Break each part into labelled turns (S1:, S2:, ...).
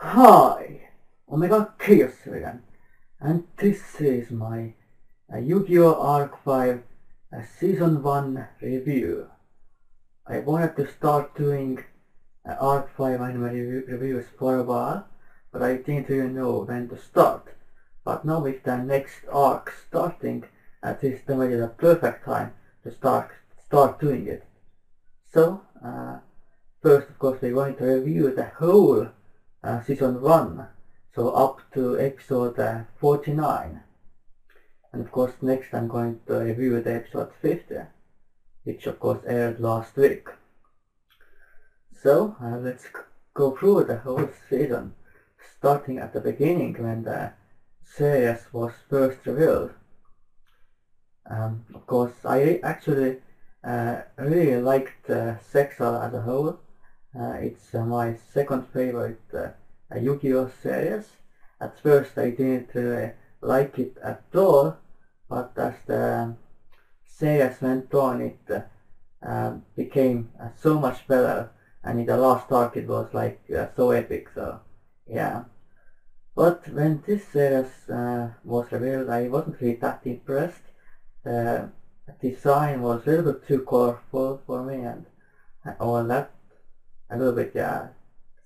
S1: Hi, Omega Khaos again, and this is my Yu-Gi-Oh! Arc 5 Season 1 review. I wanted to start doing Arc 5 anime reviews for a while, but I didn't really know when to start. But now with the next arc starting, this is definitely the perfect time to start doing it. So, first of course we're going to review the whole Season 1, so up to episode 49. And of course next I'm going to review the episode 50, which of course aired last week. So let's go through the whole season, starting at the beginning when the series was first revealed. Of course I actually really liked Sexal as a whole. It's my second favorite Yu-Gi-Oh! Series. At first I didn't really like it at all, but as the series went on it became so much better, and in the last arc it was like so epic, so yeah. But when this series was revealed I wasn't really that impressed. The design was a little bit too colorful for me, and all that a little bit, yeah,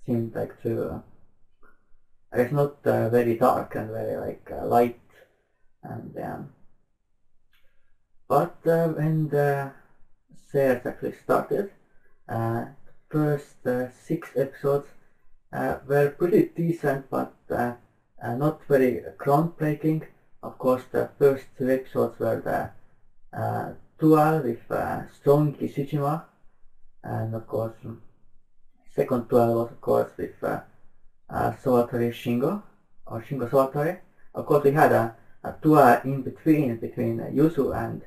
S1: seemed like too, I guess not very dark and very like light, and yeah. But when the series actually started, first 6 episodes were pretty decent, but not very groundbreaking. Of course, the first 2 episodes were the duel with Strong Ishijima, and of course second duel was of course with Sawatari Shingo, or Shingo Sawatari. Of course we had a duel in between Yuzu and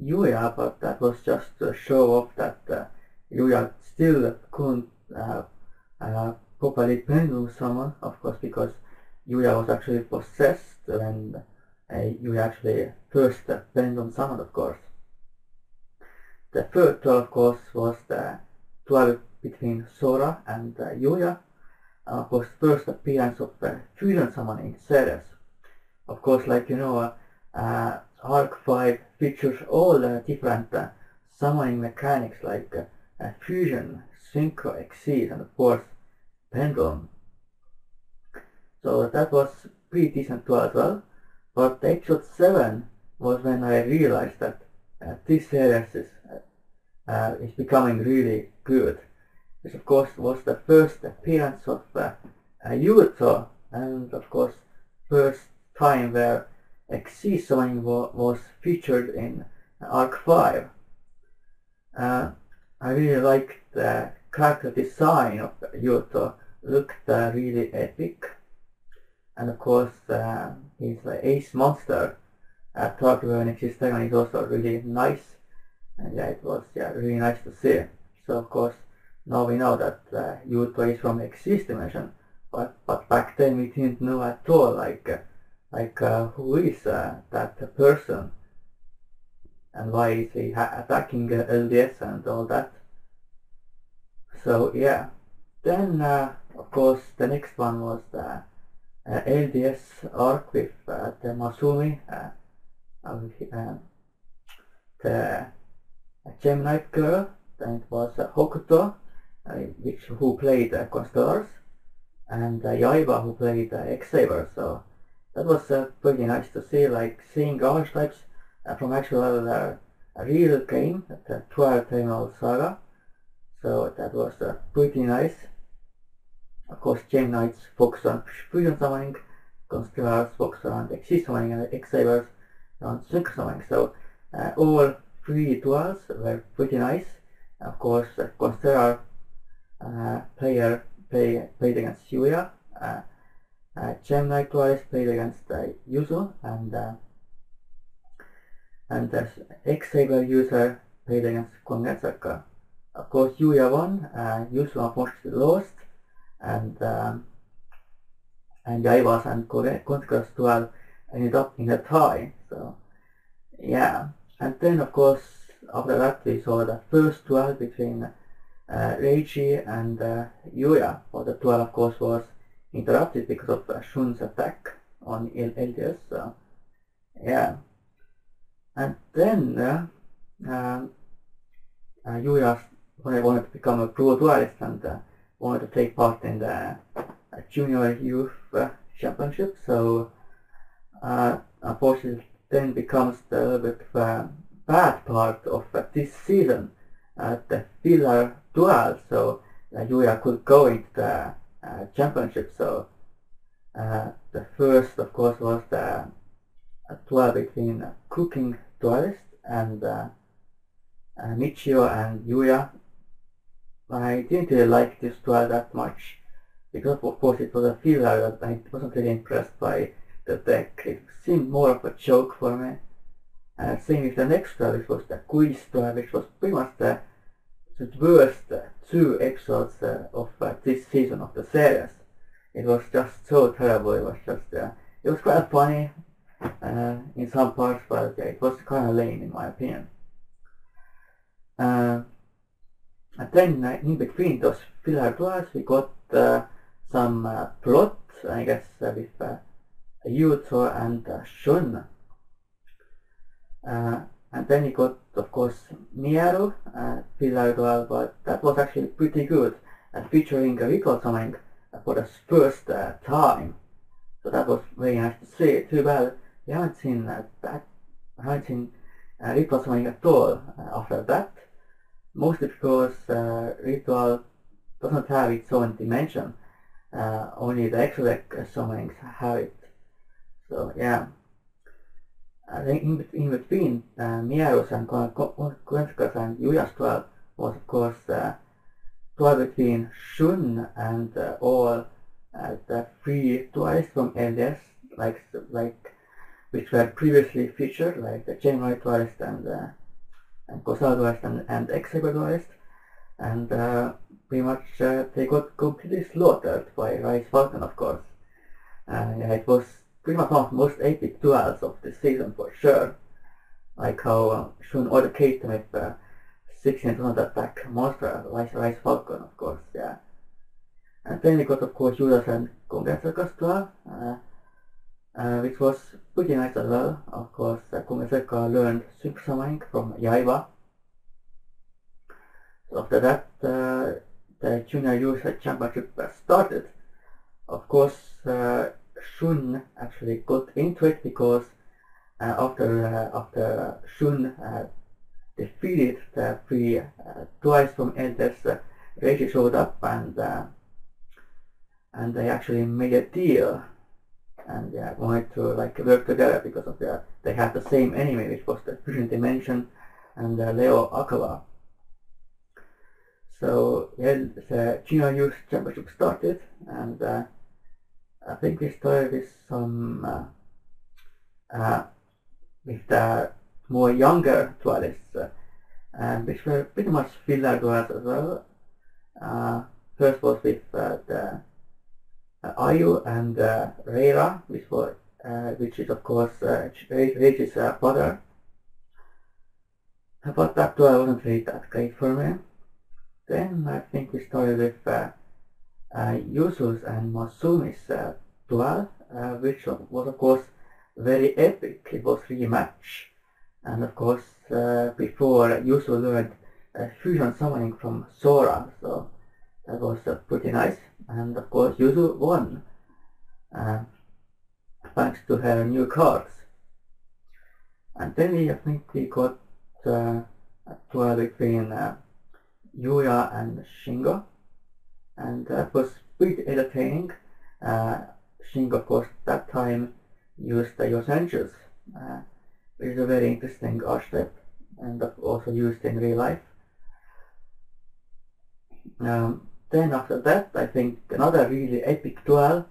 S1: Yuya, but that was just to show off that Yuya still couldn't properly pendulum summon, of course, because Yuya was actually possessed when Yuya actually first pendulum summoned, of course. The third duel, of course, was the duel between Sora and Yuya. Of course, first appearance of fusion summoning series. Of course, like you know, Arc 5 features all different summoning mechanics like fusion, synchro, exceed, and of course pendulum. So that was pretty decent too as well. But episode 7 was when I realized that this series is becoming really good. This of course was the first appearance of Yuto, and of course first time where Exceed summoning was featured in Arc 5. I really liked the character design of Yuto, looked really epic, and of course his ace monster target when Exceed is also really nice, and yeah, it was really nice to see. So of course now we know that Yuto is from Exceed dimension, but back then we didn't know at all like who is that person, and why is he attacking LDS and all that. So yeah, then of course the next one was the LDS arc with the Masumi, the Gem Knight girl. Then it was Hokuto, who played Constellars, and Yaiba, who played X-Saber. So that was pretty nice to see, like seeing archetypes from actual a real game, the Twilight Terminal Saga. So that was pretty nice. Of course, Gem Knights focus on fusion summoning, Constellars focus on Exceed summoning, and X-Sabers on synchro summoning. So all 3 duels were pretty nice. Of course, Constellar player played against Yuya, Gem Knight duelist played against Yuzu, and the X-Saber user played against Kongetsuka. Of course, Yuya won, Yuzu unfortunately lost, and Yaiba's and Kongetsuka's duel ended up in a tie. So yeah, and then of course after that we saw the first duel between Reiji and Yuya. Well, the duel of course was interrupted because of Shun's attack on LDS. So yeah, and then Yuya wanted to become a pro duelist and wanted to take part in the junior youth championship. So unfortunately, then becomes the little bit bad part of this season, the filler duel. So Yuya could go into the championship. So the first, of course, was the duel between cooking duelist and Michio and Yuya. I didn't really like this duel that much because, of course, it was a filler that I wasn't really impressed by the deck. It seemed more of a joke for me. Same with the next duel, which was the quiz duel, which was pretty much the worst 2 episodes of this season of the series. It was just so terrible. It was just it was quite funny in some parts, but it was kind of lame in my opinion. And then in between those filler duels, we got some plot, I guess, with Yuto and Shun. And then we got, of course, Miaru filler duel, but that was actually pretty good, featuring a ritual summoning for the first time. So that was very nice to see. Too bad we haven't seen ritual summoning at all after that. Mostly because ritual doesn't have its own dimension. Only the extra deck summonings have it. So yeah. In between Miaru's and Koensuke's and Yuya's duel was, of course, duel between Shun and all the 3 duelists from LDS, like which were previously featured, like the Gemini duelist and Kosal duelist and Executor duelist, and pretty much they got completely slaughtered by Rise Falcon, of course. Yeah, it was pretty much one of the most epic duels of the season for sure. Like how Shun ordered Kate with 1600 attack monster, Rise Falcon, of course, yeah. And then we got, of course, Judas and Kongesuke's duel, which was pretty nice as well. Of course, Kongesuke learned Super Summoning from Yaiba. So after that, the Junior Youth Championship started. Of course, Shun actually got into it because after Shun defeated the 3 duelists from LDS, Reishi showed up and they actually made a deal and wanted to work together because of they had the same enemy, which was the Fusion Dimension and Leo Akawa. So yeah, the Junior Youth Championship started, and I think we started with some with the more younger duelists, which were pretty much filler duels as well. First was with the Ayu and Reira, which is of course Reichi's father. But that duel wasn't really that great for me. Then I think we started with Yusu's and Masumi's duel, which was of course very epic. It was rematch, and of course before Yusu learned fusion summoning from Sora, so that was pretty nice. And of course Yusu won thanks to her new cards. And then I think we got a duel between Yuya and Shingo, and that was pretty entertaining. Shingo, of course, that time used the Yosenjus, which is a very interesting archetype and also used in real life. Then after that, I think another really epic duel,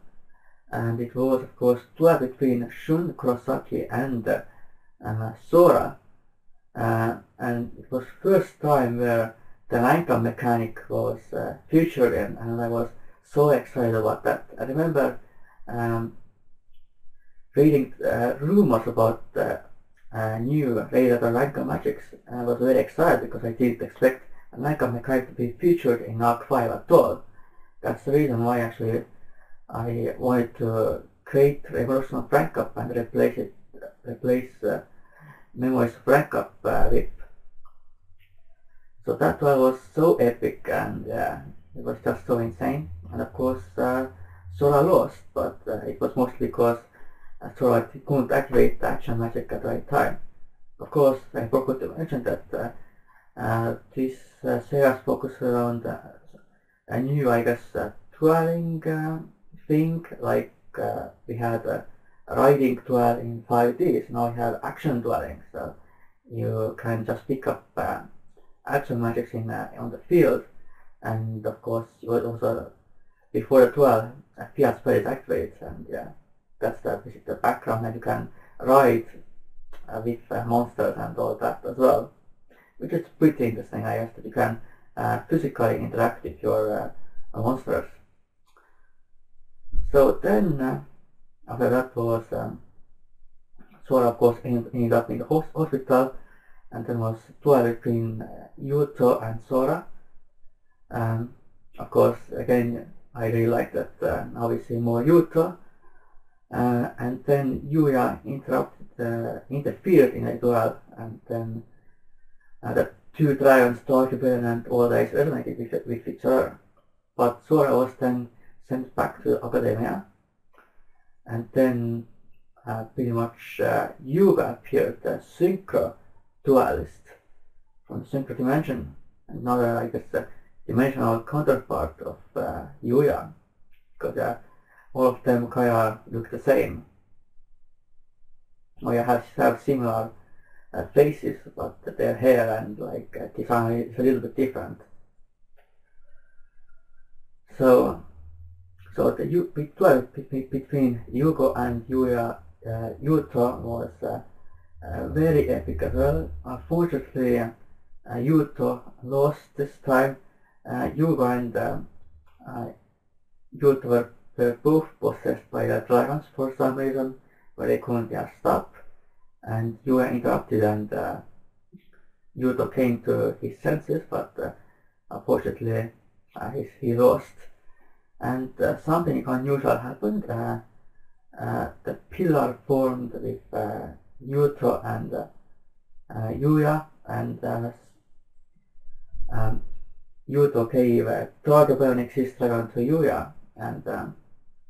S1: and it was, of course, duel between Shun, Kurosaki and Sora, and it was first time where the Lanka mechanic was featured in, and I was so excited about that. I remember reading rumors about new Raider Lanka magics, and I was very excited because I didn't expect a Lanka mechanic to be featured in Arc 5 at all. That's the reason why actually I wanted to create Revolution of Rank Up and replace Memories of Rank Up with. So that one was so epic, and it was just so insane. And of course, Sora lost, but it was mostly because Sora couldn't activate the action magic at the right time. Of course, I forgot to mention that this series focuses around a new, I guess, dueling thing. Like we had riding duel in 5D, so now we have action dueling. So you can just pick up action magics on the field, and of course you also before the duel field spell is activated, and yeah, that's the background, and you can ride with monsters and all that as well, which is pretty interesting. I guess that you can physically interact with your monsters. So then after that was Sora, of course, ended up in the hospital, and then was duel between Yuto and Sora. Of course, again, I really like that now we see more Yuto, and then Yuya interfered in a duel, and then the two dragons, Dark Rebellion and All Days, resonated with each other. But Sora was then sent back to Academia, and then pretty much Yuga appeared, the Synchro duelist from the Synchro dimension, another, I guess, dimensional counterpart of Yuya, because all of them kind of look the same. Or you have similar faces, but their hair and like design is a little bit different. So the duel between Yugo and Yuya, Yuto was very epic as well. Unfortunately, Yuto lost this time. Yugo and Yuto were both possessed by the dragons for some reason, where they couldn't just stop. And Yuya interrupted, and Yuto came to his senses, but unfortunately he lost. And something unusual happened. The pillar formed with Yuto and Yuya, and Yuto gave Dark Rebellion Dragon to Yuya, and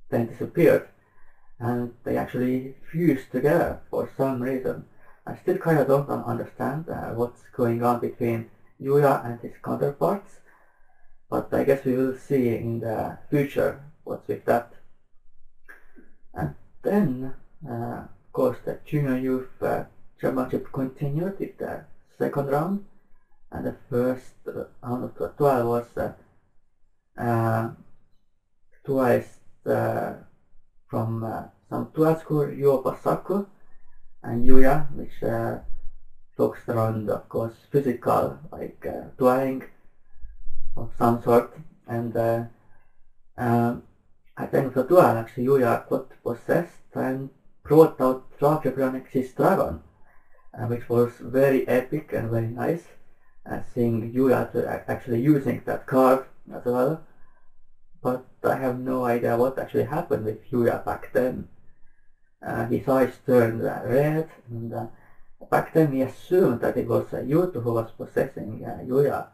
S1: then disappeared. And they actually fused together for some reason. I still kind of don't understand what's going on between Yuya and his counterparts, but I guess we will see in the future what's with that. And then, of course, the Junior Youth Championship continued with the second round, and the first round of the duel was duelist from some dual school, Yuo Basaku and Yuya, which focused around, of course, physical, like dueling of some sort. And at the end of the duel, actually, Yuya got possessed and brought out Dark Rebellion Dragon, which was very epic and very nice. Seeing Yuya actually using that card as well. But I have no idea what actually happened with Yuya back then. His eyes turned red, and back then we assumed that it was Yuto who was possessing Yuya,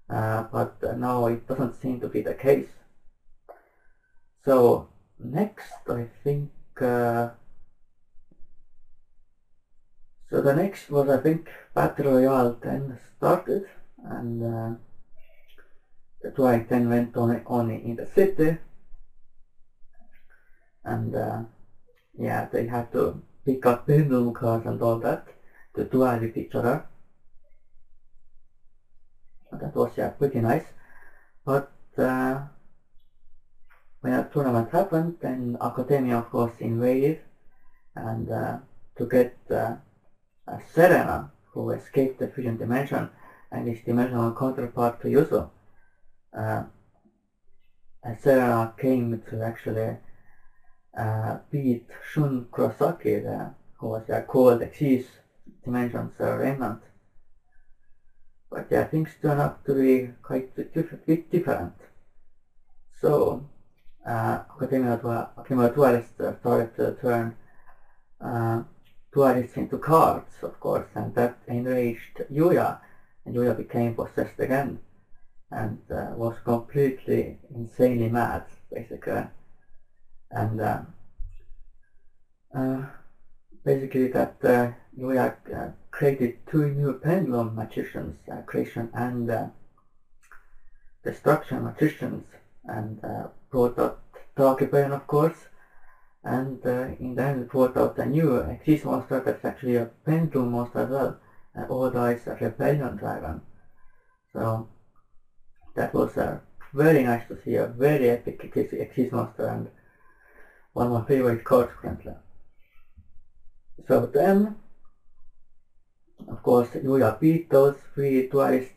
S1: but now it doesn't seem to be the case. So next, I think, so the next was, I think, Battle Royale then started, and the duel then went on in the city, and yeah, they had to pick up pendulum cards and all that to duel with each other. And that was, yeah, pretty nice. But when a tournament happened, then Academia, of course, invaded, and to get Serena, who escaped the fusion dimension, and his dimensional counterpart to Yuzo. Serena came to actually beat Shun Kurosaki, who was called Xyz Dimension's remnant. But yeah, things turned out to be quite different. So criminal duelists started to turn duelists into cards, of course, and that enraged Yuya, and Yuya became possessed again, and was completely insanely mad, basically. And basically that Yuya created two new pendulum magicians, creation and destruction magicians, and brought out Dark Rebellion, of course, and in the end brought out a new Xyz monster that's actually a pendulum monster as well, All Dies Rebellion Dragon. So that was very nice to see, a very epic Xyz monster and one of my favorite cards currently. So then, of course, Yuya beat those three duelists.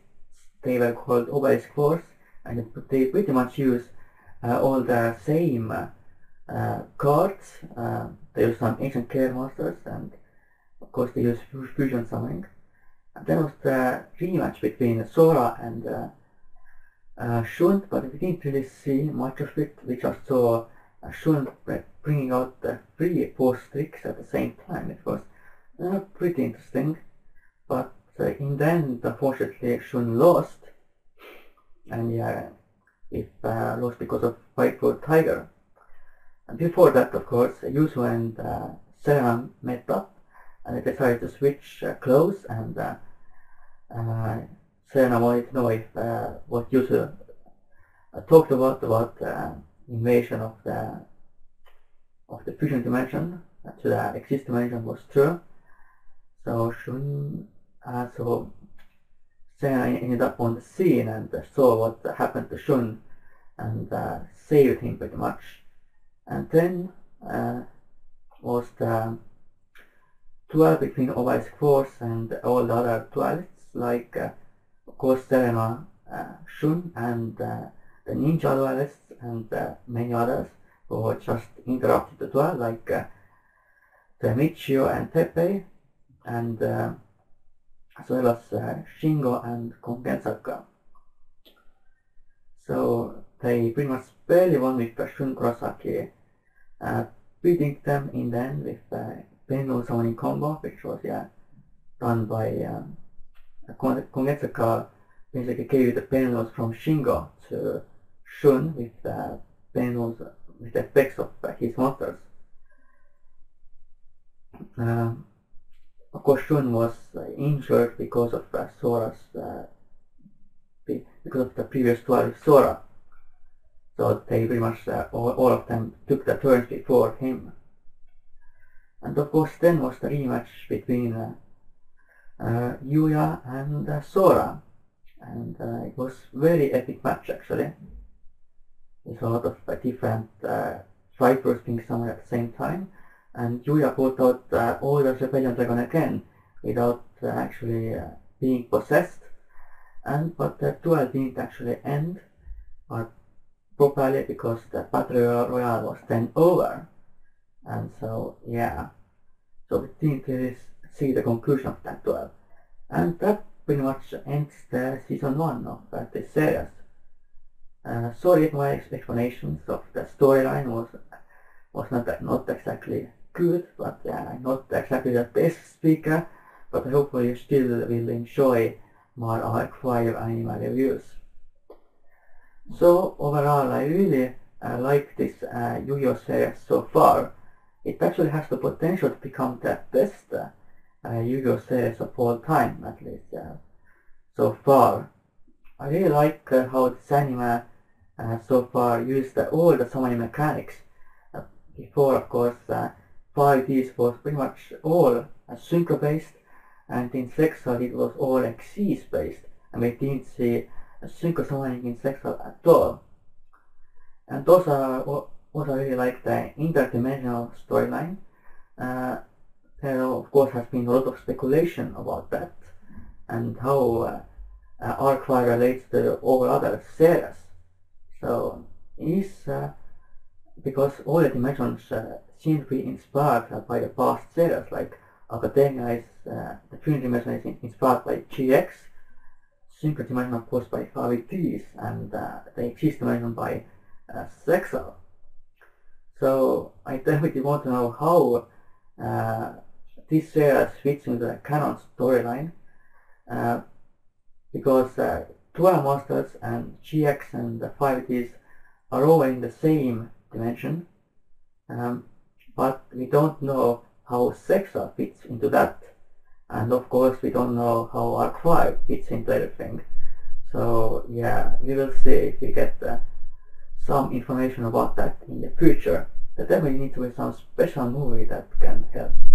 S1: They were called Obelisk Force, and they pretty much use all the same cards. They use some ancient care monsters, and of course they use fusion summoning. And then was the rematch between Sora and Shun, but we didn't really see much of it. We just saw Shun bringing out the three post tricks at the same time. It was pretty interesting, but in the end, unfortunately, Shun lost, and yeah, it lost because of White-Throat Tiger. And before that, of course, Yuzu and Serena met up, and they decided to switch clothes, and Serena wanted to know if what Yuzu talked about invasion of the fusion dimension to the Xyz dimension was true. So so Serena ended up on the scene and saw what happened to Shun and saved him pretty much. And then was the duel between Obelisk Force and all the other duelists, like of course Serena, Shun, and the ninja duelists, and many others who just interrupted the duel, like the Michio and Teppei, and as well as Shingo and Kongensaka. So they pretty much barely won with Shun Kurosaki, beating them in the end with pendulum summoning combo, which was done by Kongensaka. Basically gave the pendulums from Shingo to Shun with pendulums with the effects of his monsters. Of course, Shun was injured because of Sora's because of the previous duel with Sora. So they pretty much all of them took the turns before him. And of course, then was the rematch between Yuya and Sora, and it was very epic match actually. There's a lot of different fighters being summoned at the same time, and Yuya brought out all the Rebellion Dragon again without actually being possessed, but the duel didn't actually end properly because the Battle Royale was then over, and so so we didn't really see the conclusion of that duel, and that pretty much ends the season 1 of this series. Sorry if my explanations of the storyline was not exactly good, but I'm not exactly the best speaker, but hopefully you still will enjoy my Arc 5 anime reviews. So overall, I really like this Yu-Gi-Oh series so far. It actually has the potential to become the best Yu-Gi-Oh series of all time, at least so far. I really like how this anime so far used all the summoning mechanics. Before, of course, 5Ds was pretty much all synchro based, and in Sexal it was all Xyz based, and we didn't see synchro summoning in Sexal at all. And also I really like the interdimensional storyline. There of course has been a lot of speculation about that and how Arc 5 relates to all other series. So is because all the dimensions seem to be inspired by the past series, like Academia is the Fusion dimension is inspired by GX, Synchro dimension of course by 5Ds, and the Xyz dimension by Sexal. So I definitely want to know how this series fits into the canon storyline, because Dual Masters and GX and the 5Ds are all in the same dimension, but we don't know how Sexa fits into that, and of course we don't know how Arc 5 fits into everything. So yeah, we will see if we get some information about that in the future. There definitely needs to be some special movie that can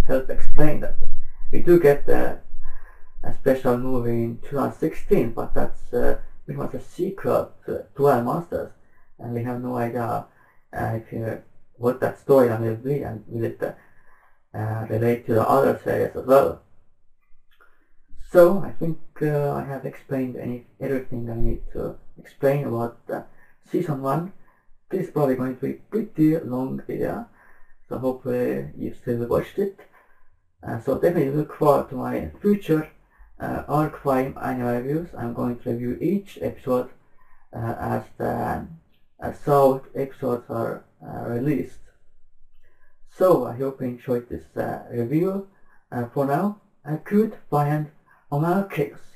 S1: help explain that. We do get a special movie in 2016, but that's pretty much a sequel to Duel Masters, and we have no idea what that storyline will be, and will it relate to the other series as well. So I think I have explained everything I need to explain about Season 1. This is probably going to be a pretty long video, so hopefully you still watched it. So definitely look forward to my future Arc 5 anime reviews. I'm going to review each episode as the South episodes are released. So I hope you enjoyed this review. For now, goodbye and Khaos.